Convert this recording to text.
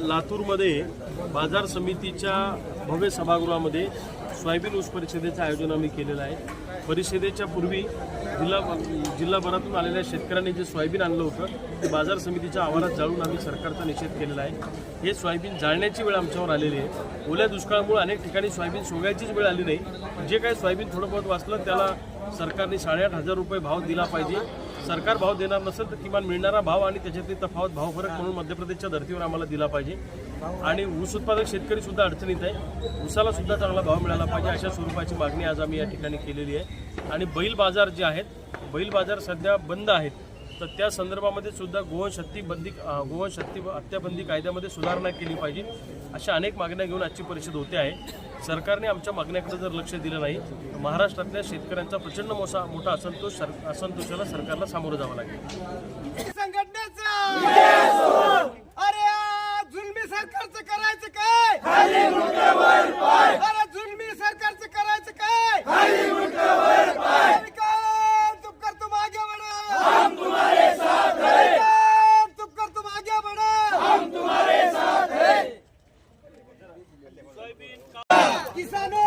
लातूरमध्ये बाजार समितीच्या भव्य सभागृहामध्ये सोयाबीन ऊस परिषदेचं आयोजन आम्ही केलेलं आहे। परिषदेच्या पूर्वी जिल्हाभरातून आलेल्या शेतकऱ्यांनी जे सोयाबीन आणलं होतं ते बाजार समितीच्या आवारात जाळून आम्ही सरकारचा निषेध केलेला आहे। हे सोयाबीन जाळण्याची वेळ आमच्यावर आलेली आहे। ओल्या दुष्काळामुळे अनेक ठिकाणी सोयाबीन सोगायचीच वेळ आली नाही। जे काही सोयाबीन थोडं बहुत वाचलं त्याला सरकारने 8,500 रुपये भाव दिला पाहिजे। सरकार भाव देणार नसेल तर किमान मिळणारा भाव आणि त्याच्यातली तफावत भाव फरक म्हणून मध्य प्रदेशच्या धर्तीवर आम्हाला दिला पाहिजे। आणि ऊस उत्पादक शेतकरी सुद्धा अडचणीत आहे, ऊसाला सुद्धा चांगला भाव मिळाला पाहिजे अशा स्वरूपाची मागणी आज आम्ही या ठिकाणी केलेली आहे। आणि बैल बाजार जे आहेत, बैल बाजार सध्या बंद आहेत, तर त्या संदर्भामध्ये सुद्धा गोवंश हत्याबंदी कायद्यामध्ये सुधारणा केली पाहिजे अशा अनेक मागण्या घेऊन आजची परिषद होते आहे। सरकारने आमच्या मागण्याकडे जर लक्ष दिलं नाही तर महाराष्ट्रातल्या शेतकऱ्यांचा प्रचंड मोठा असंतोषाला सरकारला सामोरं जावं लागेल। जुलमी सरकारचं करायचं काय? अरे जुलमी सरकारचं करायचं काय? तुम आगे बढ़ो, हम तुम्हारे साथ हैं। तुम आगे बढ़ो, हम तुम्हारे साथ हैं। किसानों